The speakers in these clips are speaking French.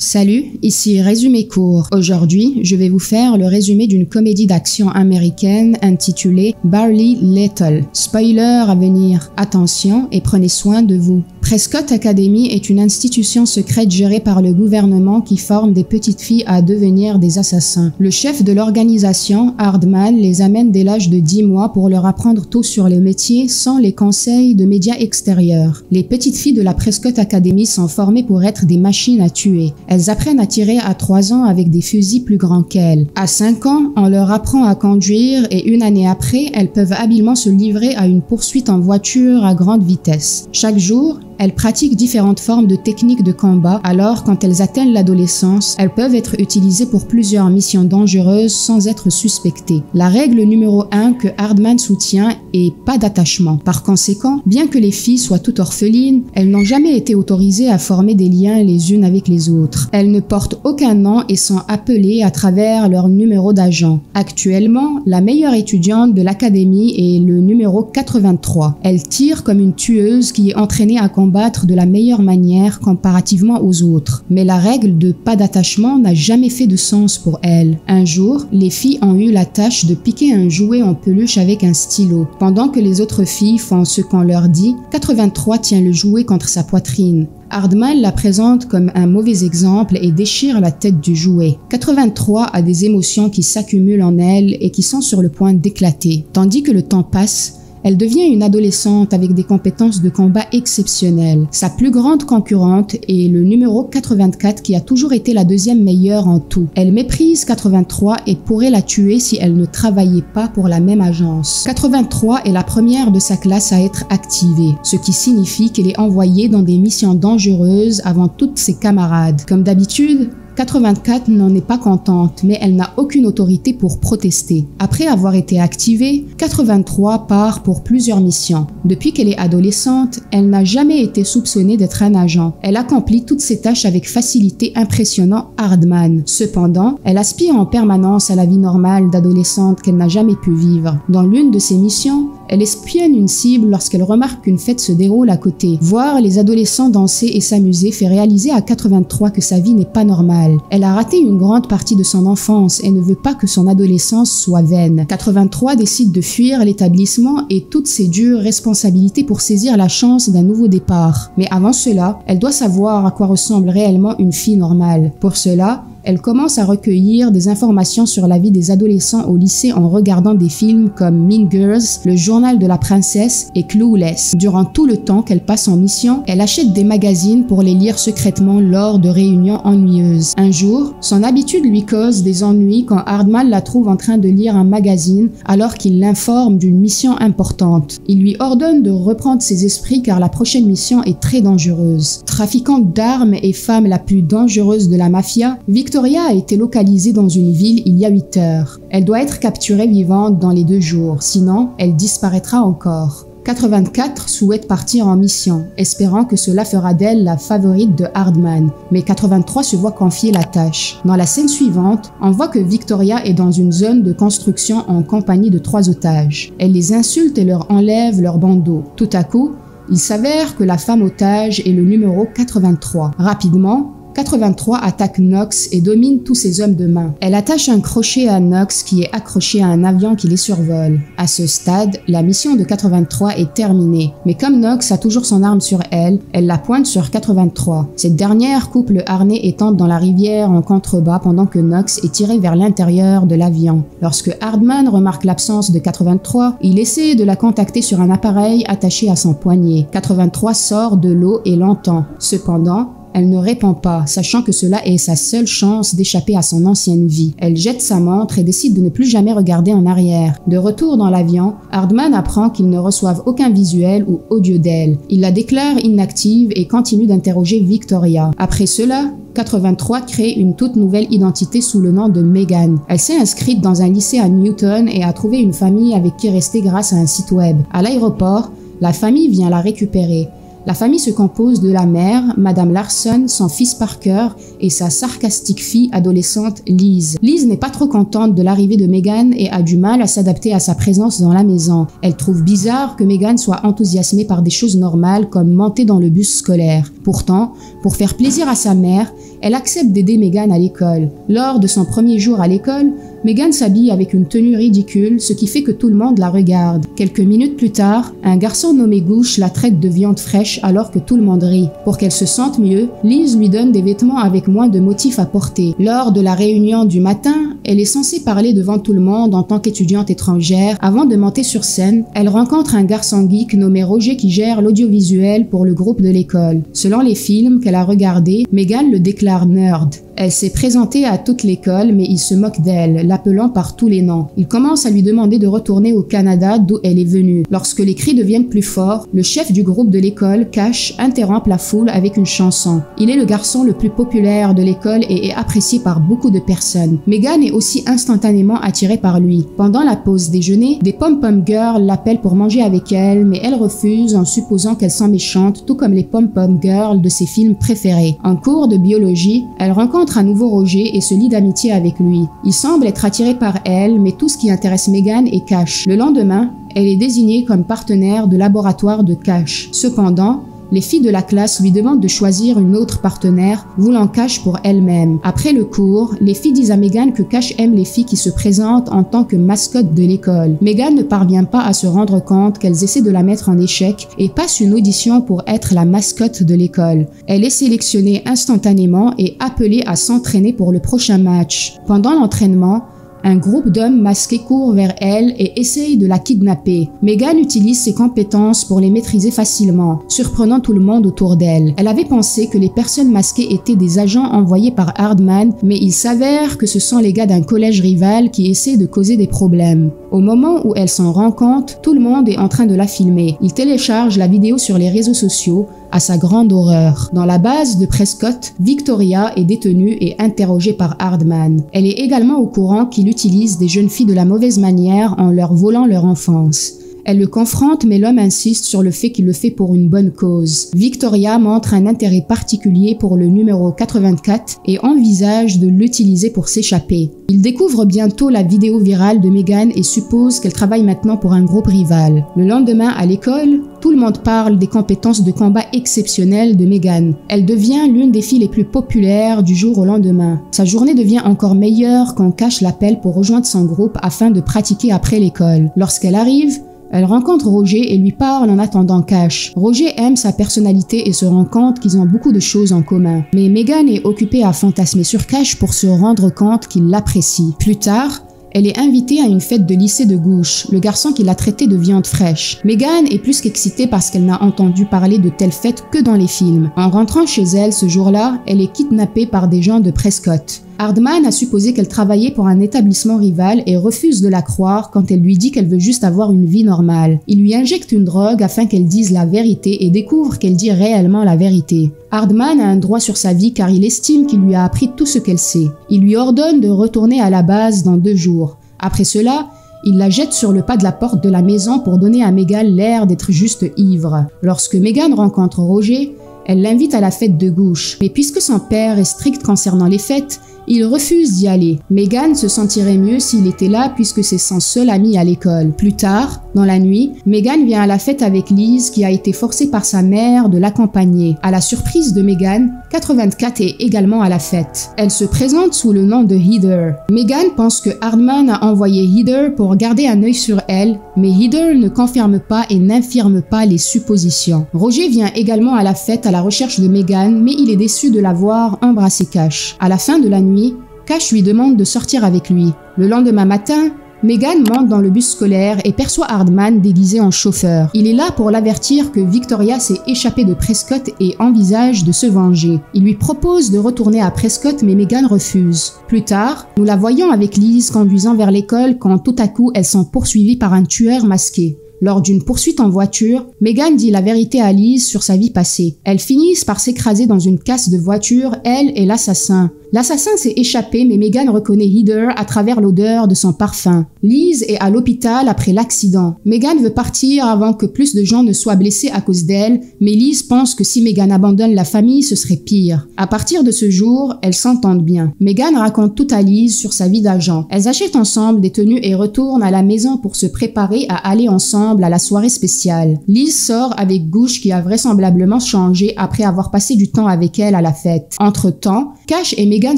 Salut, ici Résumé court. Aujourd'hui, je vais vous faire le résumé d'une comédie d'action américaine intitulée Barely Little. Spoiler à venir. Attention et prenez soin de vous. Prescott Academy est une institution secrète gérée par le gouvernement qui forme des petites filles à devenir des assassins. Le chef de l'organisation, Hardman, les amène dès l'âge de 10 mois pour leur apprendre tout sur le métier sans les conseils de médias extérieurs. Les petites filles de la Prescott Academy sont formées pour être des machines à tuer. Elles apprennent à tirer à 3 ans avec des fusils plus grands qu'elles. À 5 ans, on leur apprend à conduire et une année après, elles peuvent habilement se livrer à une poursuite en voiture à grande vitesse. Chaque jour, elles pratiquent différentes formes de techniques de combat, alors quand elles atteignent l'adolescence, elles peuvent être utilisées pour plusieurs missions dangereuses sans être suspectées. La règle numéro 1 que Hardman soutient est pas d'attachement. Par conséquent, bien que les filles soient toutes orphelines, elles n'ont jamais été autorisées à former des liens les unes avec les autres. Elles ne portent aucun nom et sont appelées à travers leur numéro d'agent. Actuellement, la meilleure étudiante de l'académie est le numéro 83. Elle tire comme une tueuse qui est entraînée à combattre de la meilleure manière comparativement aux autres. Mais la règle de pas d'attachement n'a jamais fait de sens pour elle. Un jour, les filles ont eu la tâche de piquer un jouet en peluche avec un stylo. Pendant que les autres filles font ce qu'on leur dit, 83 tient le jouet contre sa poitrine. Hardman la présente comme un mauvais exemple et déchire la tête du jouet. 83 a des émotions qui s'accumulent en elle et qui sont sur le point d'éclater. Tandis que le temps passe, elle devient une adolescente avec des compétences de combat exceptionnelles. Sa plus grande concurrente est le numéro 84 qui a toujours été la deuxième meilleure en tout. Elle méprise 83 et pourrait la tuer si elle ne travaillait pas pour la même agence. 83 est la première de sa classe à être activée, ce qui signifie qu'elle est envoyée dans des missions dangereuses avant toutes ses camarades. Comme d'habitude, 84 n'en est pas contente, mais elle n'a aucune autorité pour protester. Après avoir été activée, 83 part pour plusieurs missions. Depuis qu'elle est adolescente, elle n'a jamais été soupçonnée d'être un agent. Elle accomplit toutes ses tâches avec facilité impressionnant Hardman. Cependant, elle aspire en permanence à la vie normale d'adolescente qu'elle n'a jamais pu vivre. Dans l'une de ses missions, elle espionne une cible lorsqu'elle remarque qu'une fête se déroule à côté. Voir les adolescents danser et s'amuser fait réaliser à 83 que sa vie n'est pas normale. Elle a raté une grande partie de son enfance et ne veut pas que son adolescence soit vaine. 83 décide de fuir l'établissement et toutes ses dures responsabilités pour saisir la chance d'un nouveau départ. Mais avant cela, elle doit savoir à quoi ressemble réellement une fille normale. Pour cela, elle commence à recueillir des informations sur la vie des adolescents au lycée en regardant des films comme Mean Girls, Le Journal de la Princesse et Clueless. Durant tout le temps qu'elle passe en mission, elle achète des magazines pour les lire secrètement lors de réunions ennuyeuses. Un jour, son habitude lui cause des ennuis quand Hardman la trouve en train de lire un magazine alors qu'il l'informe d'une mission importante. Il lui ordonne de reprendre ses esprits car la prochaine mission est très dangereuse. Trafiquante d'armes et femme la plus dangereuse de la mafia, Victoria a été localisée dans une ville il y a 8 heures. Elle doit être capturée vivante dans les 2 jours, sinon elle disparaîtra encore. 84 souhaite partir en mission, espérant que cela fera d'elle la favorite de Hardman, mais 83 se voit confier la tâche. Dans la scène suivante, on voit que Victoria est dans une zone de construction en compagnie de 3 otages. Elle les insulte et leur enlève leurs bandeaux. Tout à coup, il s'avère que la femme otage est le numéro 83. Rapidement, 83 attaque Knox et domine tous ses hommes de main. Elle attache un crochet à Knox qui est accroché à un avion qui les survole. À ce stade, la mission de 83 est terminée. Mais comme Knox a toujours son arme sur elle, elle la pointe sur 83. Cette dernière coupe le harnais et tente dans la rivière en contrebas pendant que Knox est tiré vers l'intérieur de l'avion. Lorsque Hardman remarque l'absence de 83, il essaie de la contacter sur un appareil attaché à son poignet. 83 sort de l'eau et l'entend. Cependant, elle ne répond pas, sachant que cela est sa seule chance d'échapper à son ancienne vie. Elle jette sa montre et décide de ne plus jamais regarder en arrière. De retour dans l'avion, Hardman apprend qu'ils ne reçoivent aucun visuel ou audio d'elle. Il la déclare inactive et continue d'interroger Victoria. Après cela, 83 crée une toute nouvelle identité sous le nom de Megan. Elle s'est inscrite dans un lycée à Newton et a trouvé une famille avec qui rester grâce à un site web. À l'aéroport, la famille vient la récupérer. La famille se compose de la mère, Madame Larson, son fils Parker et sa sarcastique fille adolescente Liz. Liz n'est pas trop contente de l'arrivée de Megan et a du mal à s'adapter à sa présence dans la maison. Elle trouve bizarre que Megan soit enthousiasmée par des choses normales comme monter dans le bus scolaire. Pourtant, pour faire plaisir à sa mère, elle accepte d'aider Megan à l'école. Lors de son premier jour à l'école, Megan s'habille avec une tenue ridicule, ce qui fait que tout le monde la regarde. Quelques minutes plus tard, un garçon nommé Gooch la traite de viande fraîche alors que tout le monde rit. Pour qu'elle se sente mieux, Liz lui donne des vêtements avec moins de motifs à porter. Lors de la réunion du matin, elle est censée parler devant tout le monde en tant qu'étudiante étrangère. Avant de monter sur scène, elle rencontre un garçon geek nommé Roger qui gère l'audiovisuel pour le groupe de l'école. Selon les films qu'elle a regardés, Megan le déclare nerd. Elle s'est présentée à toute l'école, mais il se moque d'elle, l'appelant par tous les noms. Il commence à lui demander de retourner au Canada d'où elle est venue. Lorsque les cris deviennent plus forts, le chef du groupe de l'école, Cash, interrompt la foule avec une chanson. Il est le garçon le plus populaire de l'école et est apprécié par beaucoup de personnes. Megan est aussi instantanément attirée par lui. Pendant la pause déjeuner, des pom-pom girls l'appellent pour manger avec elle, mais elle refuse en supposant qu'elles sont méchantes, tout comme les pom-pom girls de ses films préférés. En cours de biologie, elle rencontre à nouveau Roger et se lie d'amitié avec lui. Il semble être attiré par elle, mais tout ce qui intéresse Megan est Cash. Le lendemain, elle est désignée comme partenaire de laboratoire de Cash. Cependant, les filles de la classe lui demandent de choisir une autre partenaire, voulant Cash pour elle-même. Après le cours, les filles disent à Megan que Cash aime les filles qui se présentent en tant que mascotte de l'école. Megan ne parvient pas à se rendre compte qu'elles essaient de la mettre en échec et passe une audition pour être la mascotte de l'école. Elle est sélectionnée instantanément et appelée à s'entraîner pour le prochain match. Pendant l'entraînement, un groupe d'hommes masqués court vers elle et essaye de la kidnapper. Megan utilise ses compétences pour les maîtriser facilement, surprenant tout le monde autour d'elle. Elle avait pensé que les personnes masquées étaient des agents envoyés par Hardman, mais il s'avère que ce sont les gars d'un collège rival qui essaient de causer des problèmes. Au moment où elle s'en rend compte, tout le monde est en train de la filmer. Il télécharge la vidéo sur les réseaux sociaux, à sa grande horreur. Dans la base de Prescott, Victoria est détenue et interrogée par Hardman. Elle est également au courant qu'il utilise des jeunes filles de la mauvaise manière en leur volant leur enfance. Elle le confronte, mais l'homme insiste sur le fait qu'il le fait pour une bonne cause. Victoria montre un intérêt particulier pour le numéro 84 et envisage de l'utiliser pour s'échapper. Il découvre bientôt la vidéo virale de Megan et suppose qu'elle travaille maintenant pour un groupe rival. Le lendemain, à l'école, tout le monde parle des compétences de combat exceptionnelles de Megan. Elle devient l'une des filles les plus populaires du jour au lendemain. Sa journée devient encore meilleure quand Cash l'appelle pour rejoindre son groupe afin de pratiquer après l'école. Lorsqu'elle arrive, elle rencontre Roger et lui parle en attendant Cash. Roger aime sa personnalité et se rend compte qu'ils ont beaucoup de choses en commun. Mais Megan est occupée à fantasmer sur Cash pour se rendre compte qu'il l'apprécie. Plus tard, elle est invitée à une fête de lycée de Gooch, le garçon qui l'a traitée de viande fraîche. Megan est plus qu'excitée parce qu'elle n'a entendu parler de telles fêtes que dans les films. En rentrant chez elle ce jour-là, elle est kidnappée par des gens de Prescott. Hardman a supposé qu'elle travaillait pour un établissement rival et refuse de la croire quand elle lui dit qu'elle veut juste avoir une vie normale. Il lui injecte une drogue afin qu'elle dise la vérité et découvre qu'elle dit réellement la vérité. Hardman a un droit sur sa vie car il estime qu'il lui a appris tout ce qu'elle sait. Il lui ordonne de retourner à la base dans 2 jours. Après cela, il la jette sur le pas de la porte de la maison pour donner à Megan l'air d'être juste ivre. Lorsque Megan rencontre Roger, elle l'invite à la fête de Gooch. Mais puisque son père est strict concernant les fêtes, il refuse d'y aller. Megan se sentirait mieux s'il était là puisque c'est son seul ami à l'école. Plus tard, dans la nuit, Megan vient à la fête avec Liz qui a été forcée par sa mère de l'accompagner. À la surprise de Megan, 84 est également à la fête. Elle se présente sous le nom de Heather. Megan pense que Hardman a envoyé Heather pour garder un œil sur elle, mais Heather ne confirme pas et n'infirme pas les suppositions. Roger vient également à la fête à la recherche de Megan, mais il est déçu de la voir embrasser Cash. À la fin de la nuit, Cash lui demande de sortir avec lui. Le lendemain matin, Megan monte dans le bus scolaire et perçoit Hardman déguisé en chauffeur. Il est là pour l'avertir que Victoria s'est échappée de Prescott et envisage de se venger. Il lui propose de retourner à Prescott mais Megan refuse. Plus tard, nous la voyons avec Liz conduisant vers l'école quand tout à coup elles sont poursuivies par un tueur masqué. Lors d'une poursuite en voiture, Megan dit la vérité à Liz sur sa vie passée. Elles finissent par s'écraser dans une casse de voiture, elle et l'assassin. L'assassin s'est échappé mais Megan reconnaît Heather à travers l'odeur de son parfum. Liz est à l'hôpital après l'accident. Megan veut partir avant que plus de gens ne soient blessés à cause d'elle, mais Liz pense que si Megan abandonne la famille, ce serait pire. À partir de ce jour, elles s'entendent bien. Megan raconte tout à Liz sur sa vie d'agent. Elles achètent ensemble des tenues et retournent à la maison pour se préparer à aller ensemble à la soirée spéciale. Liz sort avec Gooch qui a vraisemblablement changé après avoir passé du temps avec elle à la fête. Entre-temps, Cash et Megan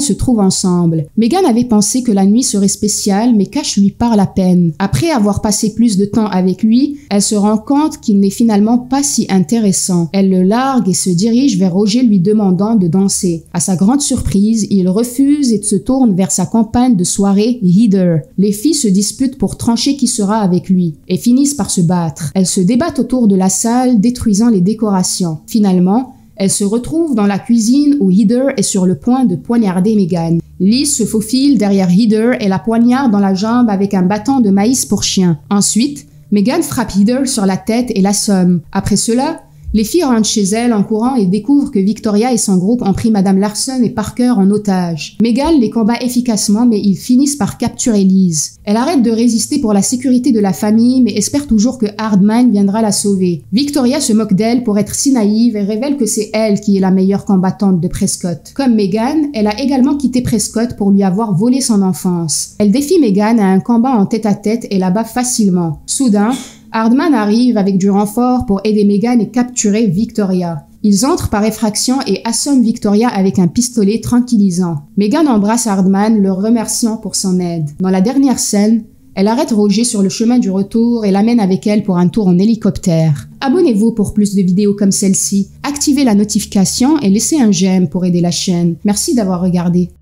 se trouvent ensemble. Megan avait pensé que la nuit serait spéciale, mais Cash lui parle à peine. Après avoir passé plus de temps avec lui, elle se rend compte qu'il n'est finalement pas si intéressant. Elle le largue et se dirige vers Roger lui demandant de danser. À sa grande surprise, il refuse et se tourne vers sa compagne de soirée, Heather. Les filles se disputent pour trancher qui sera avec lui et finissent par se battre. Elles se débattent autour de la salle, détruisant les décorations. Finalement, elles se retrouvent dans la cuisine où Heather est sur le point de poignarder Megan. Liz se faufile derrière Heather et la poignarde dans la jambe avec un bâton de maïs pour chien. Ensuite, Megan frappe Heather sur la tête et l'assomme. Après cela, les filles rentrent chez elles en courant et découvrent que Victoria et son groupe ont pris Madame Larson et Parker en otage. Megan les combat efficacement mais ils finissent par capturer Liz. Elle arrête de résister pour la sécurité de la famille mais espère toujours que Hardman viendra la sauver. Victoria se moque d'elle pour être si naïve et révèle que c'est elle qui est la meilleure combattante de Prescott. Comme Megan, elle a également quitté Prescott pour lui avoir volé son enfance. Elle défie Megan à un combat en tête-à-tête et la bat facilement. Soudain, Hardman arrive avec du renfort pour aider Megan et capturer Victoria. Ils entrent par effraction et assomment Victoria avec un pistolet tranquillisant. Megan embrasse Hardman, le remerciant pour son aide. Dans la dernière scène, elle arrête Roger sur le chemin du retour et l'amène avec elle pour un tour en hélicoptère. Abonnez-vous pour plus de vidéos comme celle-ci, activez la notification et laissez un j'aime pour aider la chaîne. Merci d'avoir regardé.